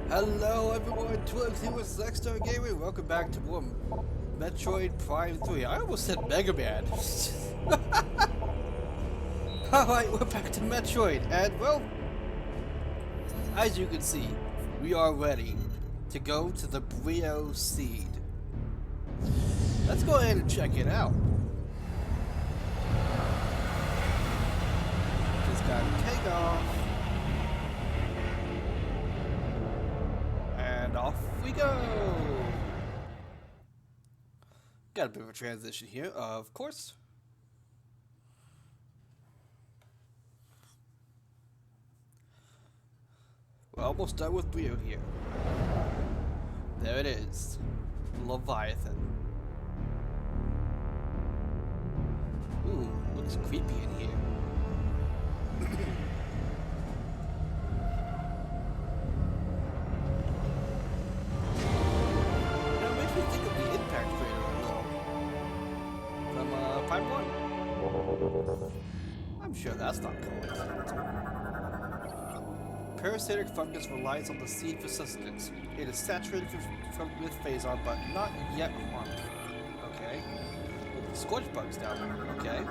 Hello everyone, Twigs here with Sexstar Gaming. Welcome back to more Metroid Prime 3. I almost said Mega Man. Alright, we're back to Metroid, and well, as you can see, we are ready to go to the Bryyo seed. Let's go ahead and check it out. Just gotta take off. And off we go! Got a bit of a transition here, of course. We're almost done with Bryyo here. There it is. Leviathan. Ooh, looks creepy in here. I'm sure that's not coincidental. Parasitic fungus relies on the seed for sustenance. It is saturated with phasar, but not yet harmful. Okay. Scorch bugs down there. Okay.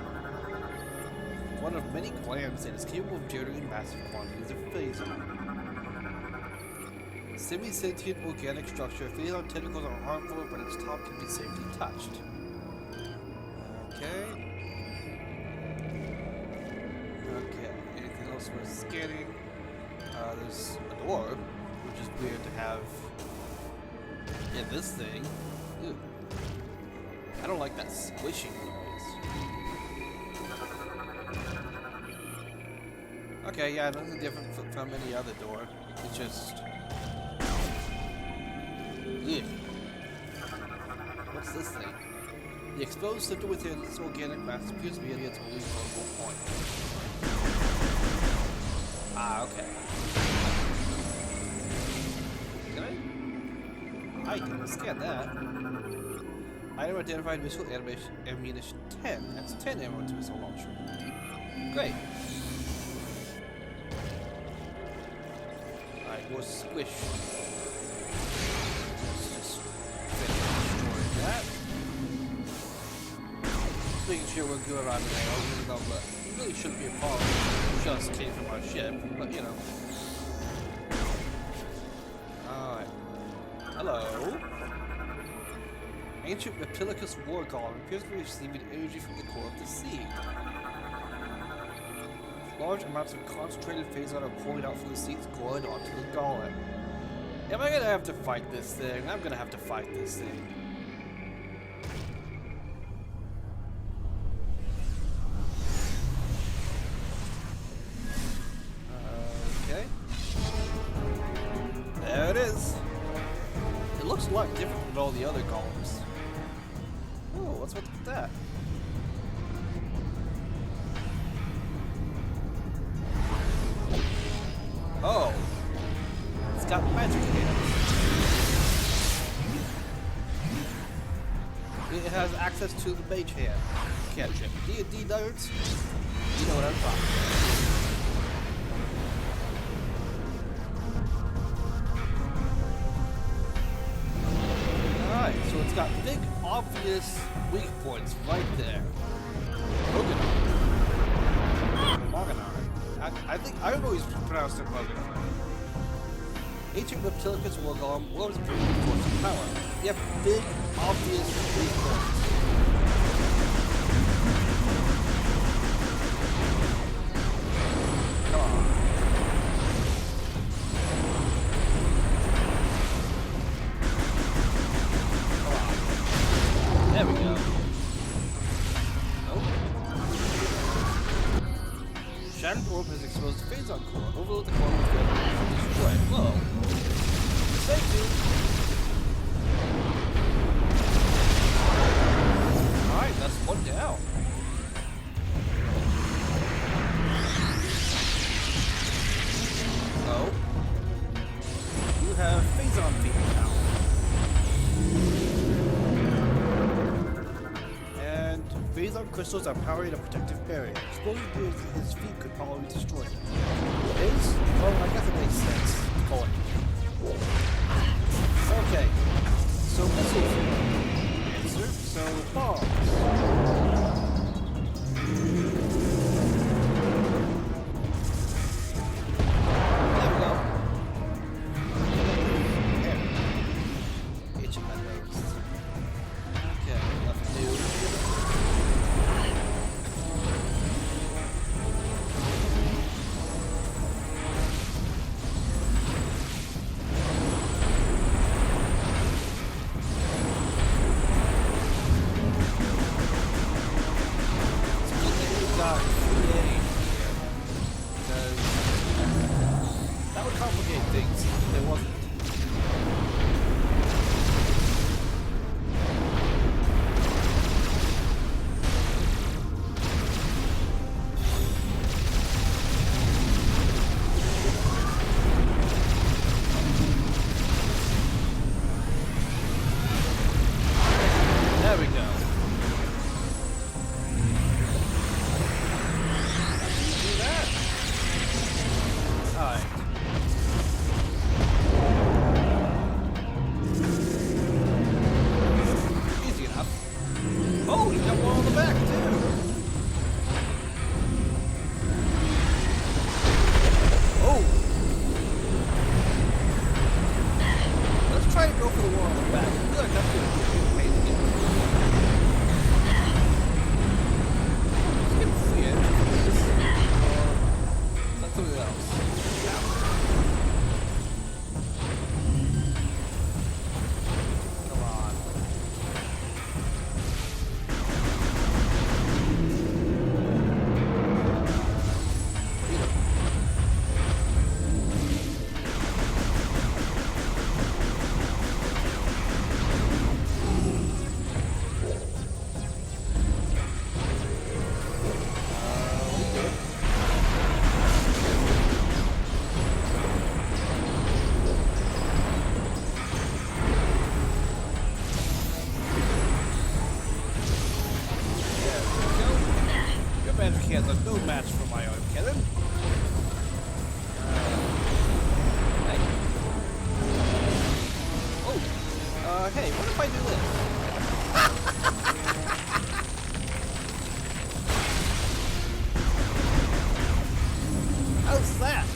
One of many glands that is capable of generating massive quantities of phasar. Semi-sentient organic structure. Phasar tentacles are harmful, but its top can be safely touched. Okay. Anything else worth scanning? There's a door, which is weird to have in this thing. Ew. I don't like that squishing noise. Okay, yeah, nothing different from any other door. It's just... Ew. What's this thing? The exposed symptom within this organic mass appears to be its only focal point. Ah, okay. I can scan that. Item identified missile ammunition 10. That's 10 ammo to missile launcher. Great. Alright, more squish. Let's just finish destroying that. Making sure we're good on the nail, even though it really shouldn't be a problem. It just came from our ship, but you know. Alright. Hello. Ancient Reptilicus war golem appears to be receiving energy from the core of the seed. Large amounts of concentrated phasar are pouring out from the seeds going onto the golem. Am I gonna have to fight this thing? I'm gonna have to fight this thing. There it is. It looks a lot different than all the other golems. Oh, what's with that? Oh, it's got magic hands. It has access to the mage hand. Cantrip. D&D nerds, you know what I'm talking about. So it's got big, obvious weak points right there. Moganar. I don't always pronounce it Moganar. Ancient Reptilicus war golem was a pretty good source of power. You have big, obvious weak points. Come on. There we go. Nope. Shattered orb has exposed phasar core. Overload the core with red to destroy it. Whoa. Thank you. Alright, that's one down. So, you have phasar feet now. Visor crystals are powering a protective barrier. Exploding gears his feet could probably destroy it. Base? Well, I guess it makes sense. Going. Okay. So missiles. Answer. So bombs. There we go. There. Itching my nose. Okay, nothing new. That would complicate things if it wasn't. There we go. Do that. Alright. Easy enough. Oh, you got one on the back, too. Oh. Let's try to go for the one on the back. I feel like that's going to be a good pain to get. Let's get the edge. That's something else. Come on. Magic hands are no match for my own cannon. Hey. Oh. Hey, what if I do this? How's that?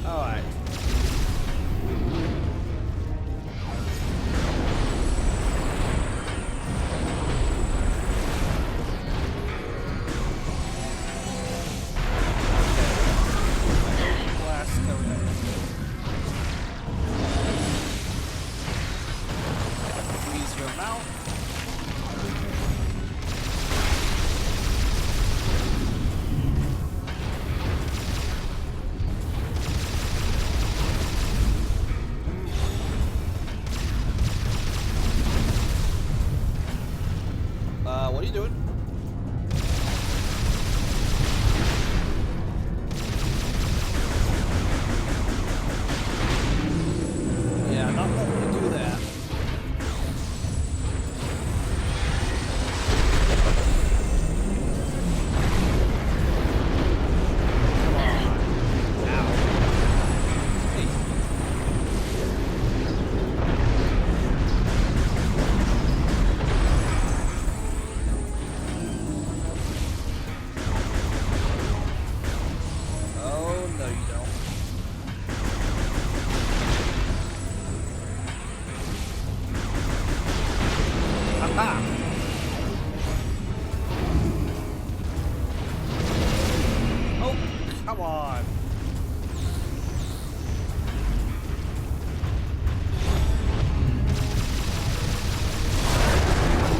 Alright. Blast coming out. Freeze your mouth. What are you doing? Yeah, not letting me do that. Come on. Ow. Hey. Oh, come on.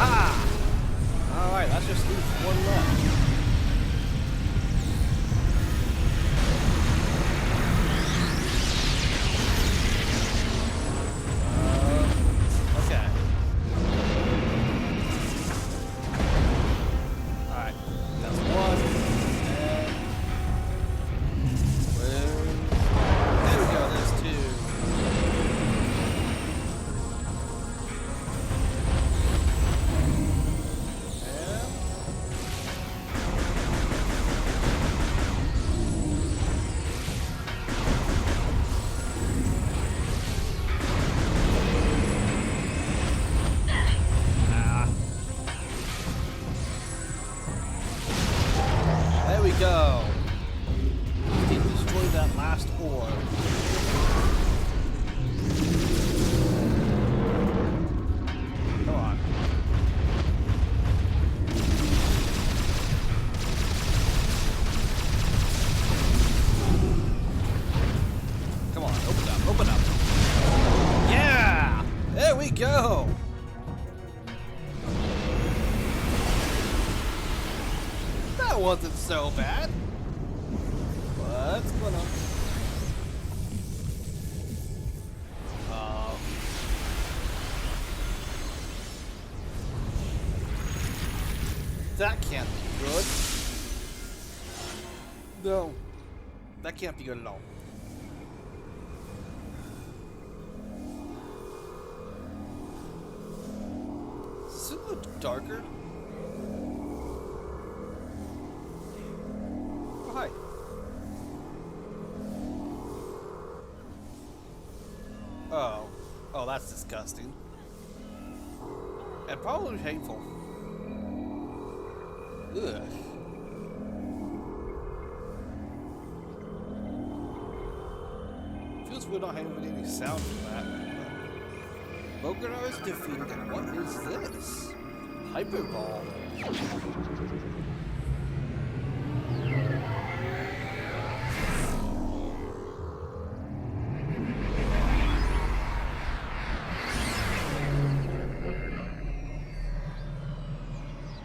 Ah! Alright, let's just leave one left. wasn't so bad. What's going on? That can't be good. No. That can't be good at all. Does it look darker? Oh, hi. Oh. Oh, that's disgusting. And probably painful. Ugh. Feels weird not having any sound from that. Boganar is defeated, and what is this? Hyper Ball.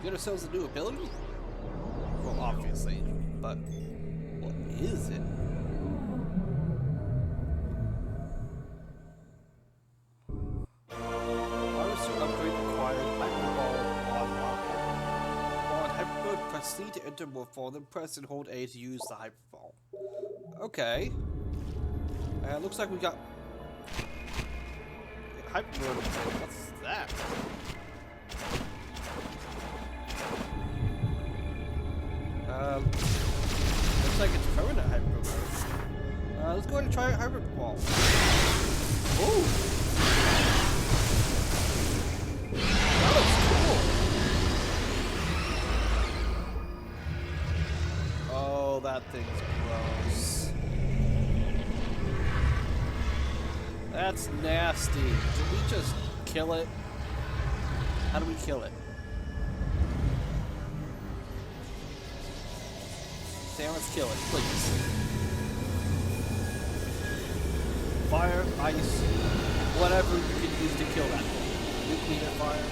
Get ourselves a new ability? Well, obviously, but what is it? Harvester upgrade required. Hyperball unlocked. While in Hyperball, press C to enter Morph, then press and hold A to use the Hyperball. Okay. Looks like we got Hyperball. What's that? Looks like it's permanent Hyper Mode. Let's go ahead and try Hyper Ball. Ooh! That looks cool! Oh, that thing's gross. That's nasty. Did we just kill it? How do we kill it? Samus, kill it, please. Fire, ice, whatever you can use to kill that thing. Nuclear fire.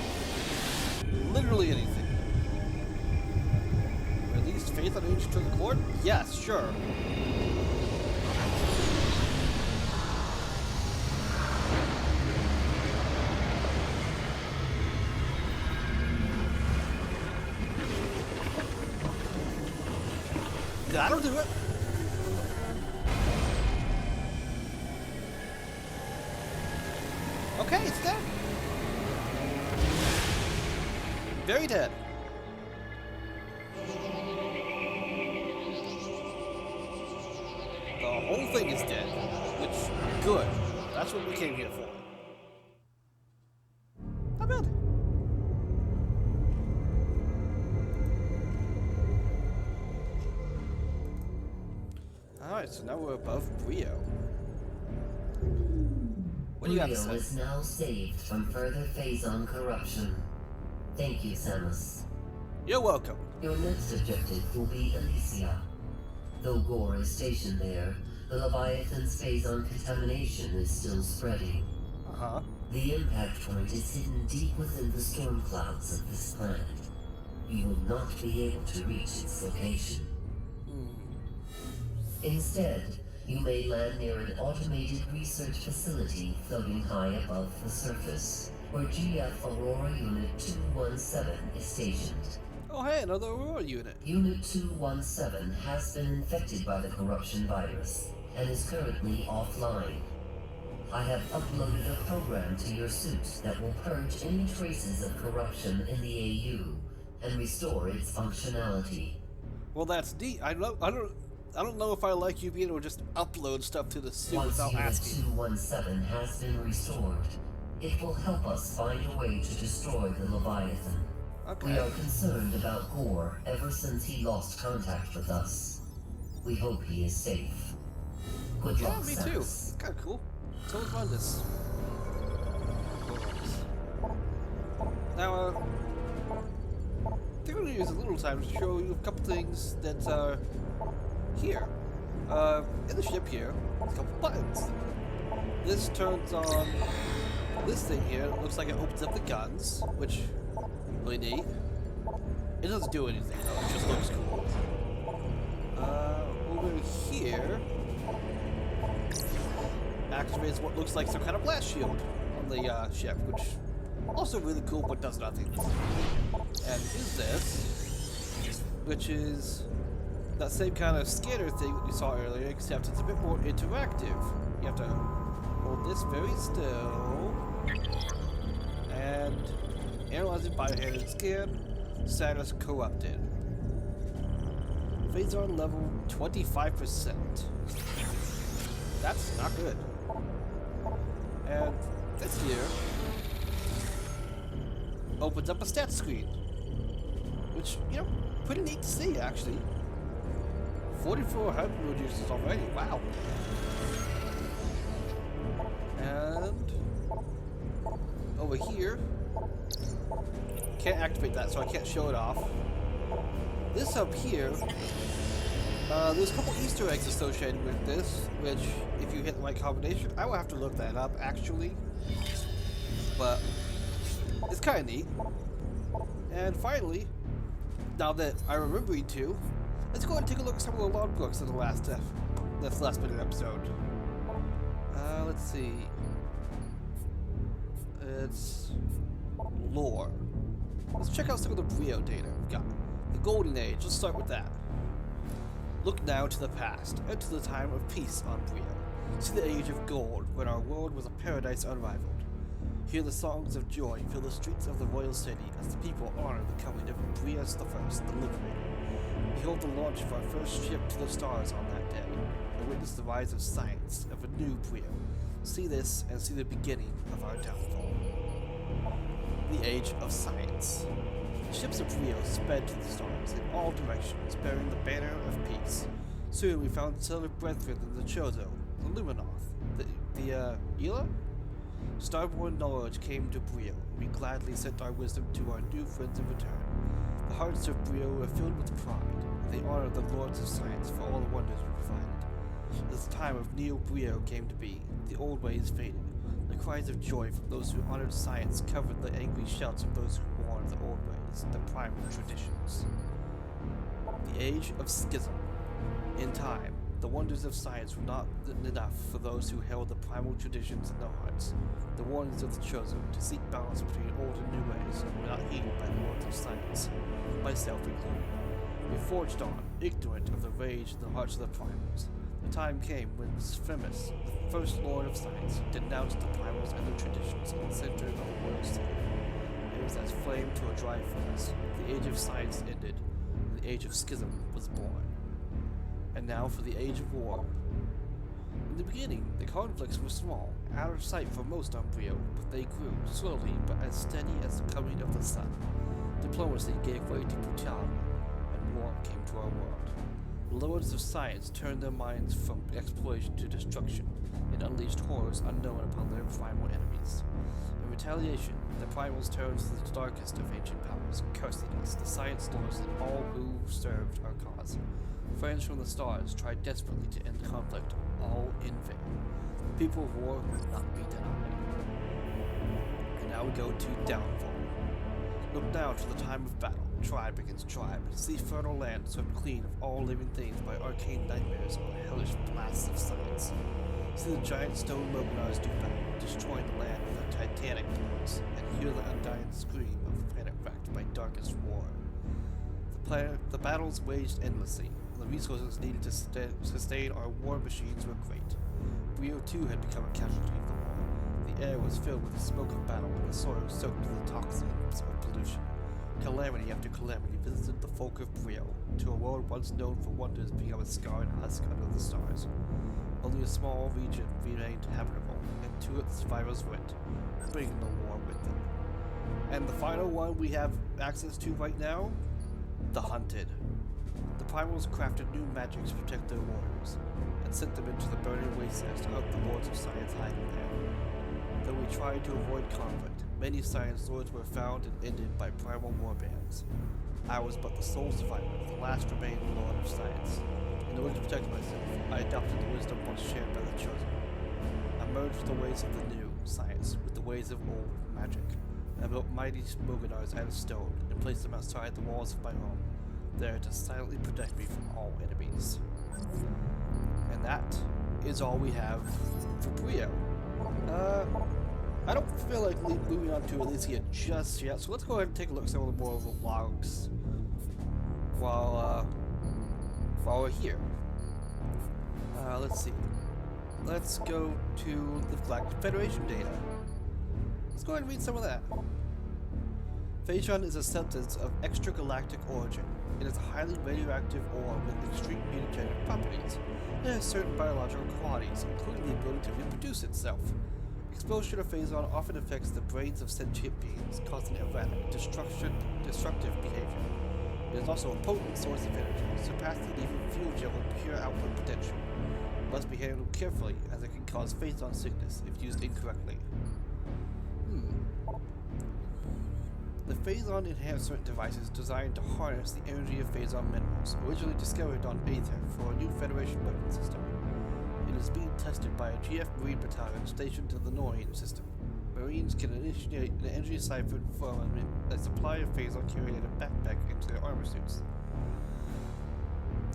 Literally anything. Release faith on each to the court? Yes, sure. That'll do it. Okay, it's dead. Very dead. The whole thing is dead. Which, good. That's what we came here for. Not bad. Alright, so now we're above Bryyo. What do you got to say? Bryyo is now saved from further phase-on corruption. Thank you, Samus. You're welcome. Your next objective will be Elysia. Though Gore is stationed there, the Leviathan's phase-on contamination is still spreading. Uh-huh. The impact point is hidden deep within the storm clouds of this planet. You will not be able to reach its location. Instead, you may land near an automated research facility floating high above the surface, where GF Aurora Unit 217 is stationed. Oh hey, another Aurora unit. Unit 217 has been infected by the corruption virus, and is currently offline. I have uploaded a program to your suit that will purge any traces of corruption in the AU, and restore its functionality. Well, that's neat. I don't know if I like you being able to just upload stuff to the suit Once without Unit asking. 217 has been restored, it will help us find a way to destroy the Leviathan. Okay. We are concerned about Gore ever since he lost contact with us. We hope he is safe. Good Yeah, luck, me Samus. too. It's kind of cool. So let's run this. Now, I think I'm going to use a little time to show you a couple things that are here. In the ship here, there's a couple buttons. This turns on this thing here. It looks like it opens up the guns, which really neat. It doesn't do anything though, it just looks cool. Over here activates what looks like some kind of blast shield on the ship, which also really cool but does nothing. And is this, which is that same kind of scanner thing that we saw earlier, except it's a bit more interactive. You have to hold this very still and analyze it by hand and scan. Status corrupted. Visor level 25%. That's not good. And this here opens up a stats screen, which, you know, pretty neat to see actually. 44 hyper users already. Wow. And over here, can't activate that, so I can't show it off. This up here, there's a couple Easter eggs associated with this, which, if you hit the right combination, I will have to look that up actually. But it's kind of neat. And finally, now that I'm remembering to, let's go and take a look at some of the logbooks of the last minute episode. Let's see. It's lore. Let's check out some of the Bryyo data we've got. The Golden Age, let's start with that. Look now to the past, and to the time of peace on Bryyo. See the age of gold, when our world was a paradise unrivaled. Hear the songs of joy fill the streets of the royal city as the people honor the coming of Bryos the First, the Liberator. Behold the launch of our first ship to the stars on that day, and witness the rise of science, of a new Bryyo. See this, and see the beginning of our downfall. The Age of Science. Ships of Bryyo sped to the stars in all directions, bearing the banner of peace. Soon we found silver brethren in the Chozo, the Luminoth, the Ela? Starborn knowledge came to Bryyo, and we gladly sent our wisdom to our new friends in return. The hearts of Bryyo were filled with pride, and they honored the lords of science for all the wonders we provided. As the time of Neo Bryyo came to be, the old ways faded. The cries of joy from those who honored science covered the angry shouts of those who mourned the old ways, the primal traditions. The Age of Schism. In time, the wonders of science were not enough for those who held the primal traditions in their hearts. The warnings of the chosen to seek balance between old and new ways were not heeded by the lords of science, myself included. We forged on, ignorant of the rage in the hearts of the primals. The time came when Samus, the first lord of science, denounced the primals and their traditions in the center of the world city. It was as flame to a dry furnace. The age of science ended, and the age of schism was born. And now for the age of war. In the beginning, the conflicts were small, out of sight for most on Bryyo, but they grew, slowly but as steady as the coming of the sun. Diplomacy gave way to brutality, and war came to our world. The lords of science turned their minds from exploration to destruction, and unleashed horrors unknown upon their primal enemies. In retaliation, the primals turned to the darkest of ancient powers, cursing us, the science lords, and all who served our cause. Friends from the stars tried desperately to end the conflict, all in vain. The people of war would not be denied. And now we go to downfall. Look now to the time of battle, tribe against tribe. See fertile land swept clean of all living things by arcane nightmares or hellish blasts of science. See the giant stone Mogunars do battle, destroying the land with their titanic blows, and hear the undying scream of the planet wrecked by darkest war. The battles waged endlessly, and the resources needed to sustain our war machines were great. Bryyo too had become a casualty of the war. The air was filled with the smoke of battle, and the soil soaked with the toxins of pollution. Calamity after calamity visited the folk of Bryyo, to a world once known for wonders become a scarred husk under the stars. Only a small region remained habitable, and to it the survivors went, bringing the war with them. And the final one we have access to right now? The Hunted. The primals crafted new magics to protect their warriors, and sent them into the burning wastelands to hunt the lords of science hiding there. Though we tried to avoid conflict, many science lords were found and ended by primal war bands. I was but the sole survivor, the last remaining lord of science. In order to protect myself, I adopted the wisdom once shared by the chosen. I merged the ways of the new science with the ways of old magic. I built mighty Mogadars out of stone and placed them outside the walls of my home, there to silently protect me from all enemies. And that is all we have for Bryyo. I don't feel like moving on to Elysia just yet, so let's go ahead and take a look at some of the more of the logs while we're here. Let's see. Let's go to the Galactic Federation data. Let's go ahead and read some of that. Phazon is a substance of extragalactic origin. It is a highly radioactive ore with extreme mutagenic properties. It has certain biological qualities, including the ability to reproduce itself. Exposure to Phazon often affects the brains of sentient beings, causing erratic, destructive behavior. It is also a potent source of energy, surpassing even fuel gel and pure output potential. It must be handled carefully, as it can cause Phazon sickness if used incorrectly. The Phazon enhancement device is designed to harness the energy of Phazon minerals, originally discovered on Aether for a new Federation weapon system. It is being tested by a GF Marine battalion stationed to the Norian system. Marines can initiate an energy siphon from a supply of Phazon carried in a backpack into their armor suits.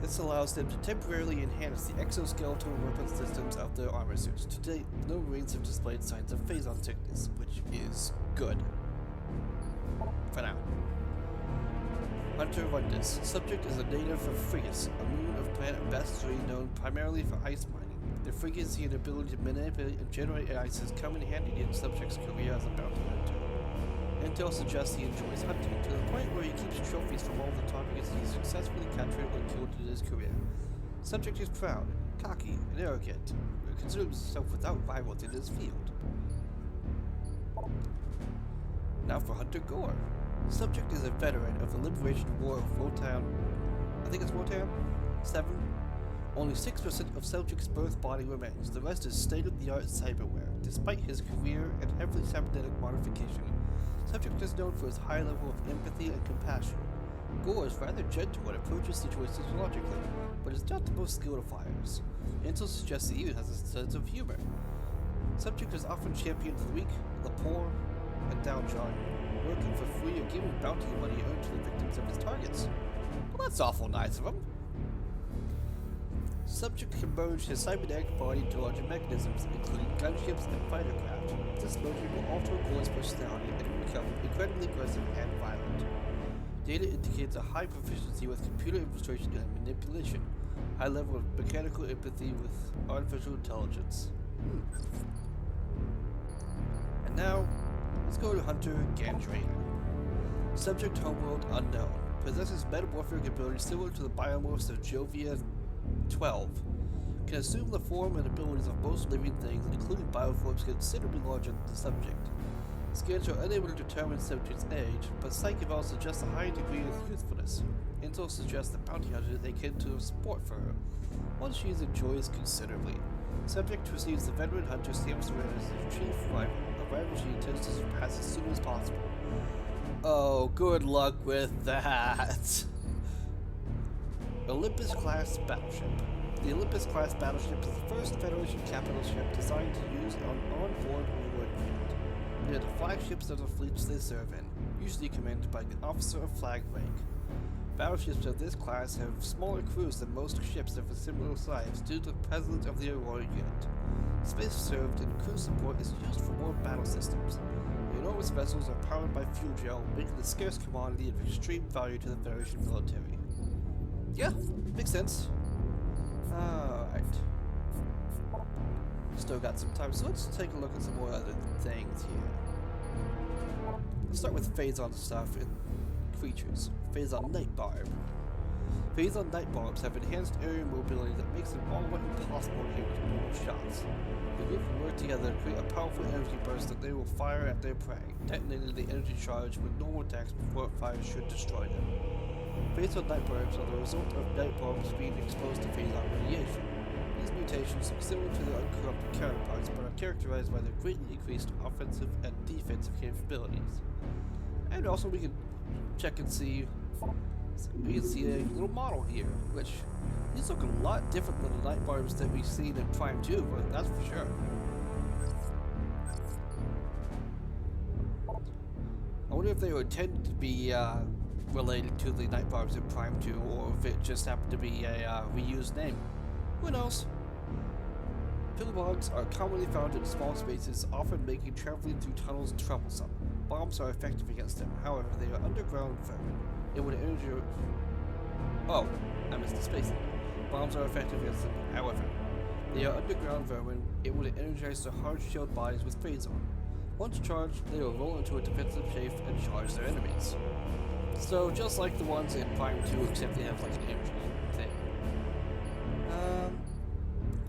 This allows them to temporarily enhance the exoskeletal weapon systems of their armor suits. To date, no Marines have displayed signs of Phazon sickness, which is good. For now. Hunter Rundus. Subject is a native of Frigus, a moon of planet Bastry known primarily for ice mining. The frequency and ability to manipulate and generate ice has come in handy in subject's career as a bounty hunter. Intel suggests he enjoys hunting, to the point where he keeps trophies from all the targets he successfully captured or killed in his career. Subject is proud, cocky, and arrogant, and considers himself without rivals in his field. Now for Hunter Gore. Subject is a veteran of the Liberation War of Wotan. I think it's Wotan? 7? Only 6% of Subject's birth body remains. The rest is state-of-the-art cyberware. Despite his career and heavily cybernetic modification, Subject is known for his high level of empathy and compassion. Gore is rather gentle and approaches situations logically, but is not the most skilled of fighters. Intel suggests he even has a sense of humor. Subject is often championed the weak, the poor, and downtrodden, working for free or giving bounty money earned to the victims of his targets. Well, that's awful nice of him. Subject can merge his cybernetic body into larger mechanisms, including gunships and fighter craft. This merging will alter Gore's personality and become incredibly aggressive and violent. Data indicates a high proficiency with computer infiltration and manipulation, high level of mechanical empathy with artificial intelligence. And now, let's go to Hunter Gandrain. Subject homeworld unknown. Possesses metamorphic abilities similar to the biomorphs of Jovia 12. Can assume the form and abilities of most living things, including bioforms considerably larger than the subject. Scans are unable to determine subject's age, but psych eval suggests a high degree of youthfulness. Intel suggests the bounty hunter is akin to a sport for her, one she enjoys considerably. Subject receives the veteran hunter Samus as his chief rival, a rival she intends to surpass as soon as possible. Oh, good luck with that! Olympus-class battleship. The Olympus-class battleship is the first Federation capital ship designed to use on-board warlord unit. They are the flagships of the fleets they serve in, usually commanded by an officer of flag rank. Battleships of this class have smaller crews than most ships of a similar size due to the presence of the Aurora unit. Space served and crew support is used for more battle systems. The enormous vessels are powered by fuel gel, making a scarce commodity of extreme value to the Federation military. Yeah, makes sense. Alright. Still got some time, so let's take a look at some more other things here. Let's start with Phazon stuff and creatures. Phazon Night Barb. Phazon Night Barbs have enhanced area mobility that makes them all but impossible to hit with normal shots. The group will work together to create a powerful energy burst that they will fire at their prey, detonating the energy charge with normal attacks before it fires should destroy them. Phazon Night Barbs are the result of Night Barbs being exposed to Phazon radiation. These mutations look similar to their uncorrupted counterparts, but are characterized by their greatly increased offensive and defensive capabilities. And also we can check and see, we can see a little model here, which these look a lot different than the Night Barbs that we've seen in Prime 2, but that's for sure. wonder if they were intended to be related to the night barbs in Prime 2, or if it just happened to be a reused name. Who knows? Pillbogs are commonly found in small spaces, often making traveling through tunnels troublesome. Bombs are effective against them, however, they are underground vermin. It would injure. Oh, I missed the spacing. Bombs are effective against them, however. They are underground vermin. It would energize their hard-shelled bodies with visor. Once charged, they will roll into a defensive shape and charge their enemies. So, just like the ones in Prime 2, except they have like an energy thing.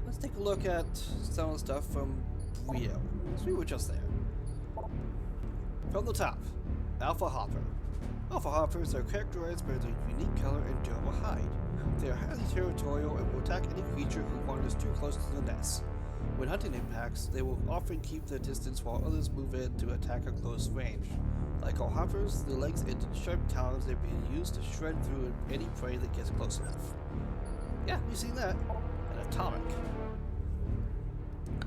Let's take a look at some of the stuff from Bryyo. So we were just there. From the top, Alpha Hopper. Alpha Hoppers are characterized by their unique color and durable hide. They are highly territorial and will attack any creature who wanders too close to the nest. When hunting impacts, they will often keep their distance while others move in to attack at close range. Like all hoppers, their legs end in sharp talons that are being used to shred through any prey that gets close enough. Yeah, we've seen that. An atomic.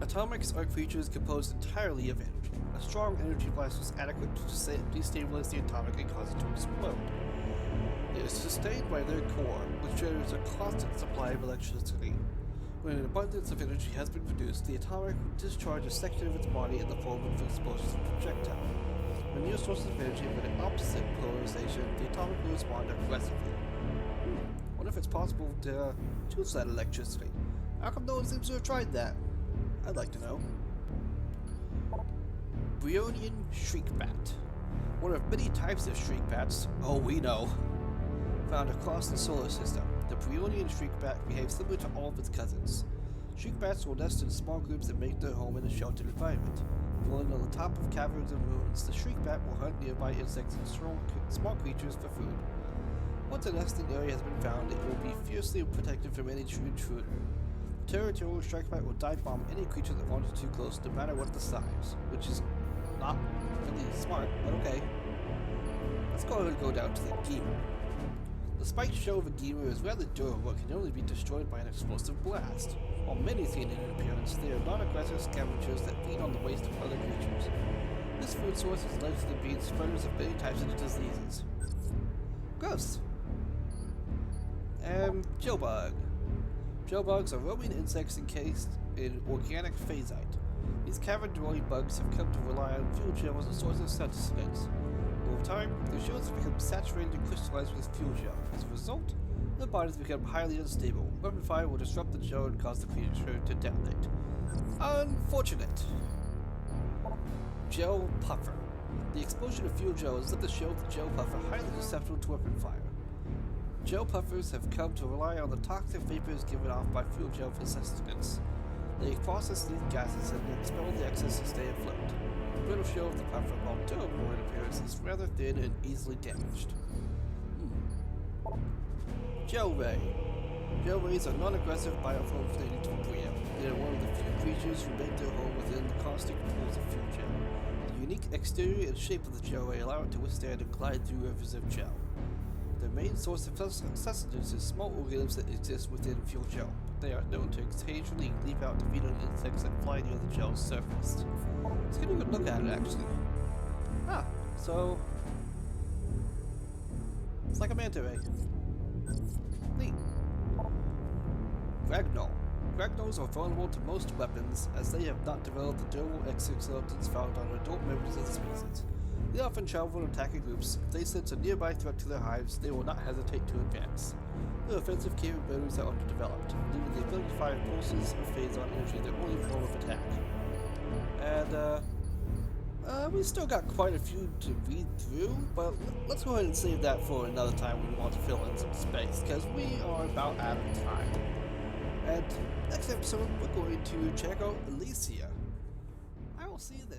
Atomics are creatures composed entirely of energy. A strong energy blast is adequate to destabilize the atomic and cause it to explode. It is sustained by their core, which generates a constant supply of electricity. When an abundance of energy has been produced, the atomic will discharge a section of its body in the form of an explosive projectile. When new sources of energy have an opposite polarization, the atomic will respond aggressively. Wonder if it's possible to choose that electricity. How come no one seems to have tried that? I'd like to know. Bryonian Shriekbat. One of many types of shriekbats, oh we know, found across the solar system. The Bryonian Shriekbat behaves similar to all of its cousins. Shriekbats will nest in small groups and make their home in a sheltered environment. Dwelling on the top of caverns and ruins, the Shriekbat will hunt nearby insects and small creatures for food. Once a nesting area has been found, it will be fiercely protected from any true intruder. The territorial Shriekbat will dive bomb any creature that wanders too close, no matter what the size, which is not really smart, but okay. Let's go ahead and go down to the Gamer. The spiked shell of a Gamer is rather durable and can only be destroyed by an explosive blast. While menacing in appearance, they are non-aggressive scavengers that feed on the waste of other creatures. This food source has led to them being spreaders of many types of diseases. Gross! Jellbug. Jellbugs are roaming insects encased in organic phasite. These cavern-dwelling bugs have come to rely on fuel gel as a source of sustenance. Over time, their shells have become saturated and crystallized with fuel gel. As a result, their bodies become highly unstable. Weapon fire will disrupt the gel and cause the creature to detonate. Unfortunate. Gel Puffer. The explosion of fuel gel has left the shell of the gel puffer highly susceptible to weapon fire. Gel puffers have come to rely on the toxic vapors given off by fuel gel for sustenance. They process these gases and expel the excess to stay afloat. The brittle shell of the puffer, while durable in appearance, is rather thin and easily damaged. Gel Ray. Gel Rays are non-aggressive bioforms native to Bryyo. They are one of the few creatures who make their home within the caustic pools of fuel gel. The unique exterior and shape of the gel ray allow it to withstand and glide through rivers of gel. Their main source of sustenance is small organisms that exist within fuel gel. They are known to occasionally leap out to feed on insects that fly near the gel's surface. Let's get a good look at it, actually. Ah, so it's like a manta ray. Neat. Ragdoll. Ragdolls are vulnerable to most weapons, as they have not developed the durable exoskeletons found on adult members of the species. They often travel in attacking groups. If they sense a nearby threat to their hives, they will not hesitate to advance. Their offensive capabilities are underdeveloped, leaving the ability to fire pulses or phase on energy their only form of attack. And, we still got quite a few to read through, but let's go ahead and save that for another time when we want to fill in some space, because we are about out of time. And next episode, we're going to check out Elysia. I will see you then.